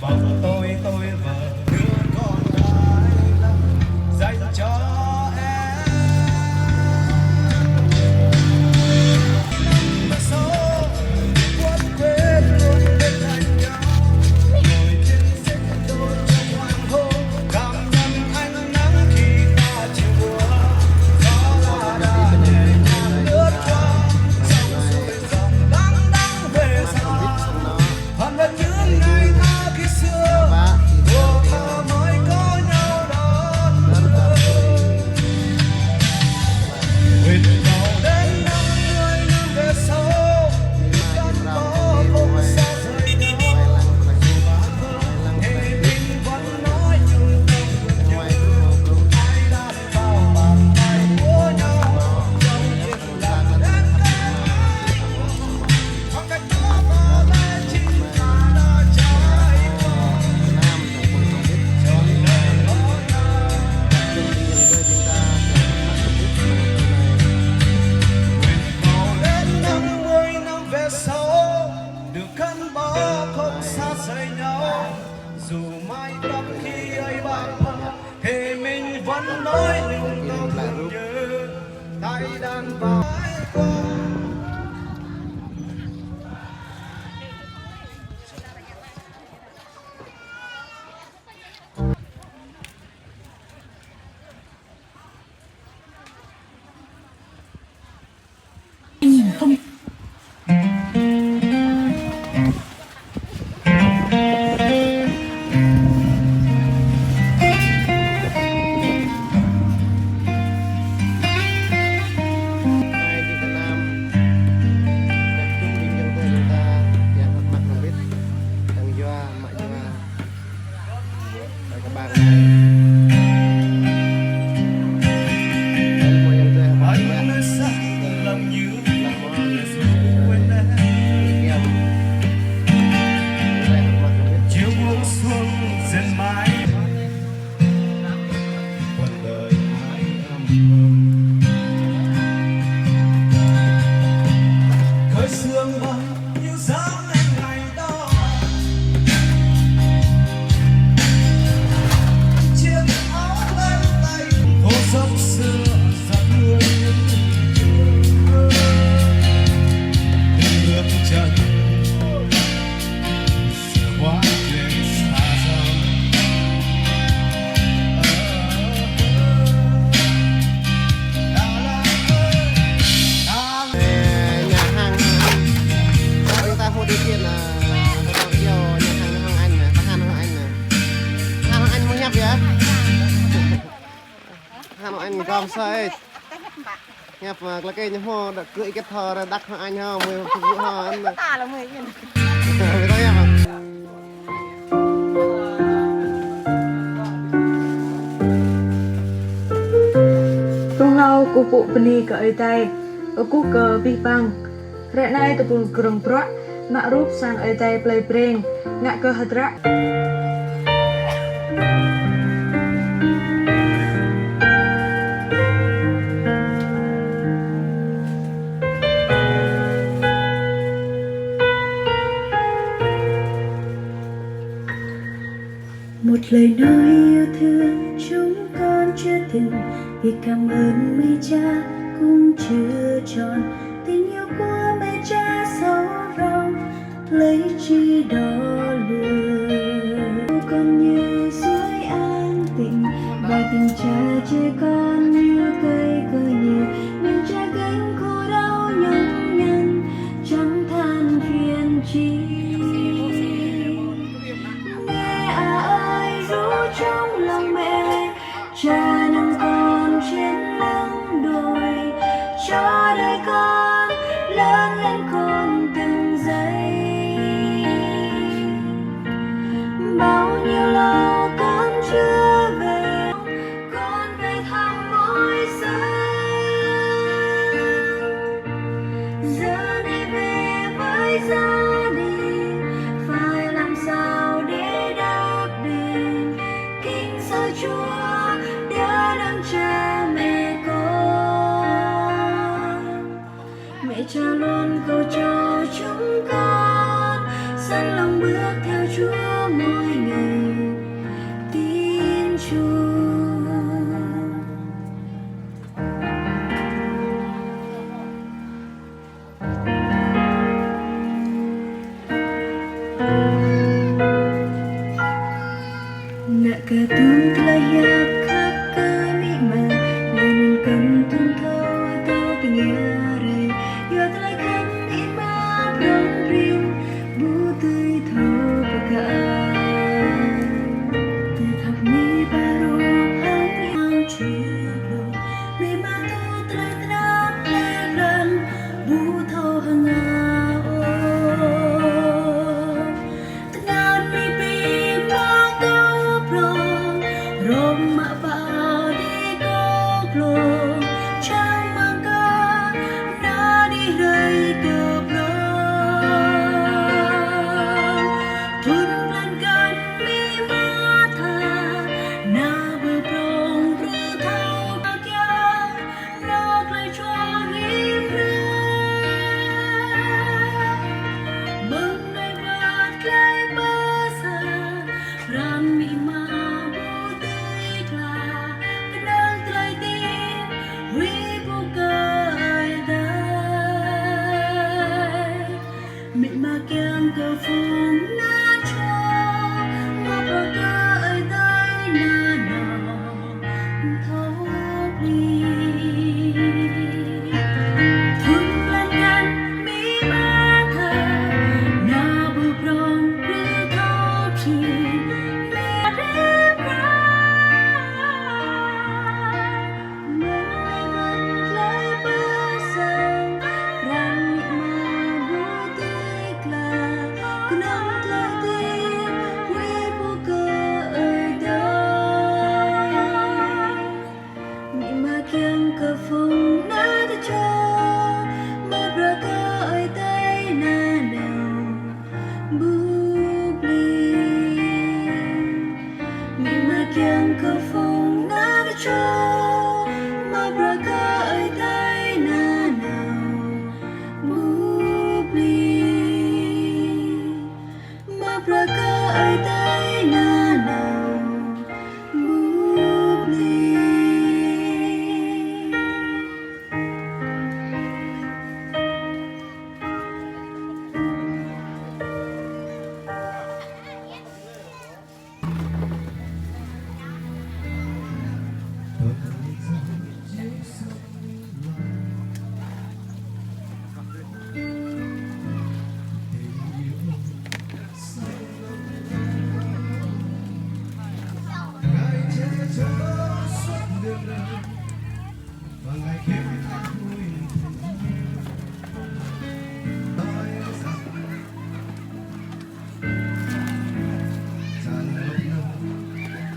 mời bóng tôi vợ đứa con gái lắm dành cho em mà số quên quên luôn bên cạnh nhau ngồi trên xích đôi trong hoàng hôn cảm nhận ánh nắng khi ta chiều mùa gió là đã nhẹ nhàng lướt qua dòng suối dòng đắng đắng về sau hẳn là những ngày ta khi xưa mùa thơ mới có nhau đón nguyện cầu đến 50 năm về sau gắn bó không xa rời nhau dù bản thân thì mình vẫn nói nhưng không nhau ai đã vào bàn tay của nhau trong những lần đến cái khoảng cách đó có lẽ chính là đã trải qua trọn đời có nhau cầu đến 50 năm về sau được gắn bó không xa rời nhau dù mái tóc khi ấy bạc phơ thì mình vẫn nói nhưng không như tay đàn vào qua. Nhìn không Anh nơi xa lòng như dù quên em chiều buông xuống dần mãi quần đời mãi âm thầm khơi sương bay như dáng em ngày đó chiếc áo lên tay phố dốc xưa dặn người những bước chân quá chuyện xa xăm Đà Lạt ơi Đà Lạt nhà hàng chúng ta mua điều kiện là nhiều nhà hàng Anh này, hàng Anh này, hàng Anh muốn nhập vậy? Hàng Anh còn sao? Nhập là cái nhà hoa đã cưỡi cái thờ đã đắc hàng Anh không? Mười phục vụ họ anh. ta là 10 nghìn. Người ta nhập à? Kung lau kupu peni ke etai, aku ke bipang. Reknai tepul gerong prak, makruf sang etai play preng, ngak ke hadrak. Một lời nói yêu thương chúng con chưa từng, vì cảm ơn mẹ cha cũng chưa tròn, tình yêu của mẹ cha sâu rộng lấy chi đo lường. Con như suối an tịnh và tình cha trẻ con như cây cơ nhiều, nhưng cha gánh khổ đau nhọc nhằn chẳng than phiền chi. Trong lòng mẹ cha nâng con trên lưng đồi cho đời con lớn lên khôn từng giây. Bao nhiêu lâu con chưa về, con về thăm mỗi giây. Giờ này về với gia đình phải làm sao để đáp đền kính sao Chúa đã đấng cha mẹ con. Mẹ cha luôn cầu cho chúng con sẵn lòng bước theo Chúa mỗi mịn mà kiêng cơ phùng na cho mà bờ cơ ơi tay na nọ thấu đi thương lanกันมีมาเธอนาบุบรองหรือเท่าทีมีเรื่องราวเหมือนในวันใกล้เบื่อแสงรันมิมาบูตีกลาขนมกลาตีวิบุกเอ่ยได้มีมาเคียงกับฝนน่าจะเจอมาประกายใต้หน้าหนาวบุบลีมีมาเคียงกับฝนน่าจะเจอมาประกายใต้หน้าหนาวบุบลีมาประกายใต้หน้าหนาวบุบลี ngày che chở suốt đêm nay và ngày kết thúc vui nói rằng chẳng lúc nào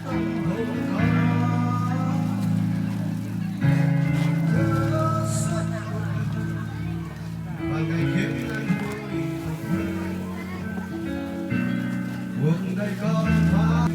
không có thơ suốt và ngày kết thúc vui cuộc đời con phải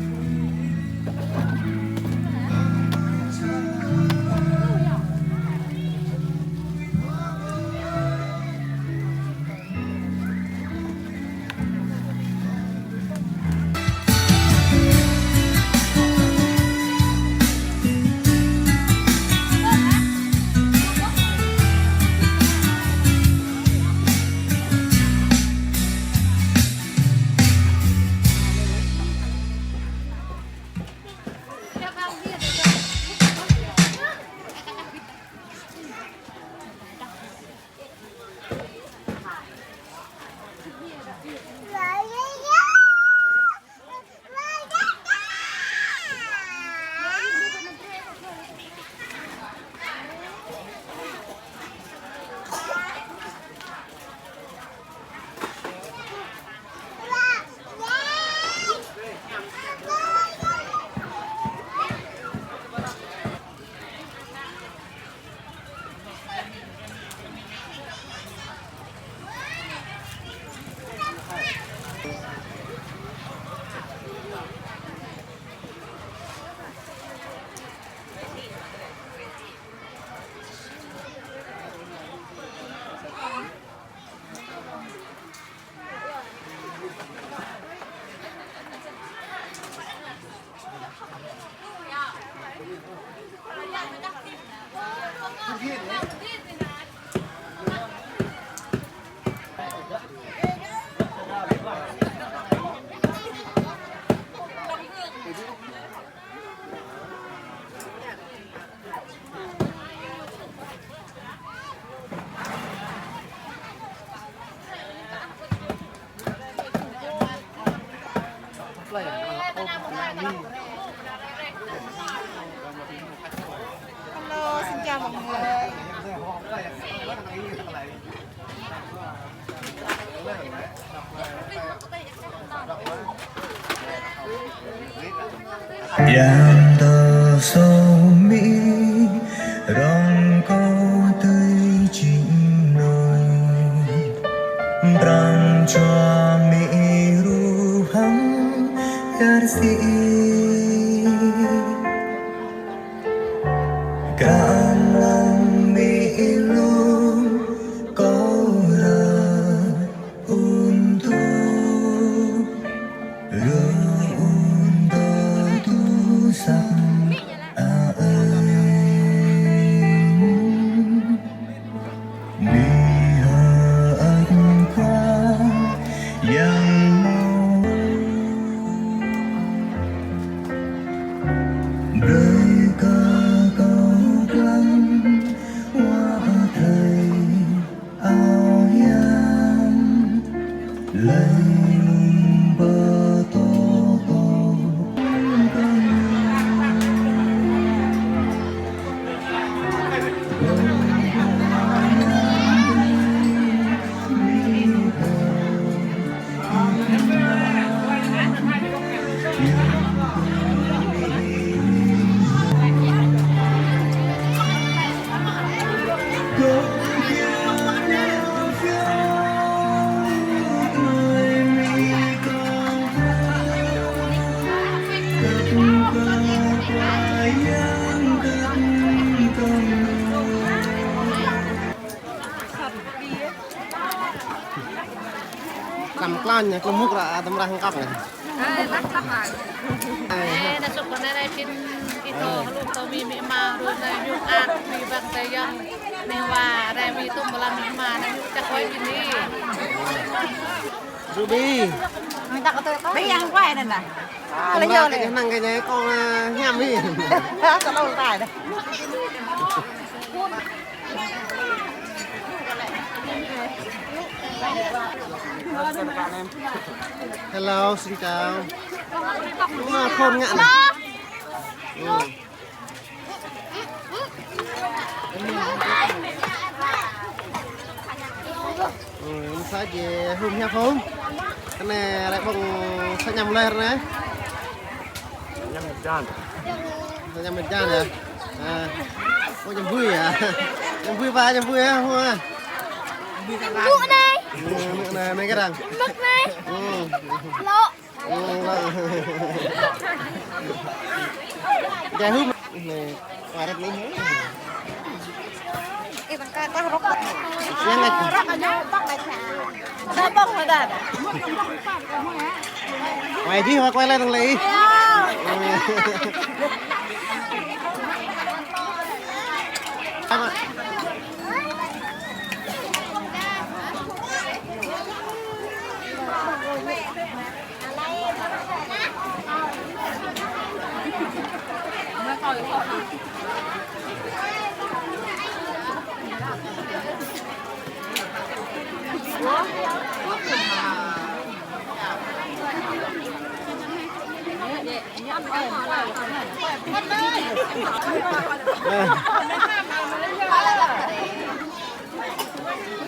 Hello, xin chào mọi người. Yang tờ sâu mỹ rong câu tươi chín nồi trăng cho mỹ ru hăng yar si cam lòng mỹ lu câu ra untuk Hãy subscribe lấy bờ tô tô làm con nhà con múc là tấm răng cọp này Nah, sebenarnya itu kalau tahu mimi mah rumah yuk mi bangsa yang mewah, remi itu malam mima, nah yuk cak koi ini. Ruby Minta ke tuh, tapi yang quay này là. tấm ra cái năng cái này con nhầm đi Sao lâu tài đấy. hello xin chào đúng là khôn ngạn này sao về hôm nha không cái này lại bằng sao nhầm lên đấy nhầm mình chan rồi à có nhầm vui à nhầm vui ba nhầm vui á không à Mụn này, này cái đằng mực này, lộ. Cái hút này ngoài đất này Kita kan rok. yang này Rok aja bak này chả. Sao bông rồi đây? ngoài chứ quay lên thằng Lý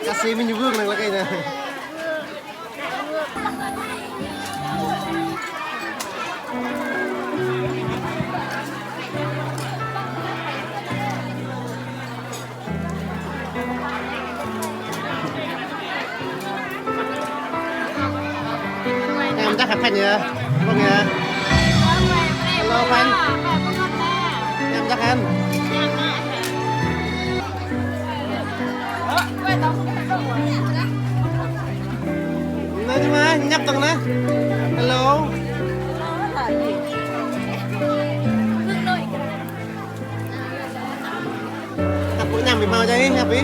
kasih menyebut nang lagi nih em chắc Phan nhỉ không nhỉ hello Phan em chắc anh nói chứ mà nhấp tầng đó hello hạt bụi nhằm bị mau chơi hạt đi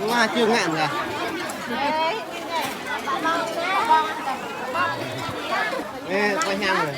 Wow, chưa ngạn cả. Ê, quay nhang rồi.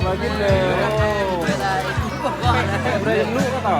lagi deh. Beda lu kata.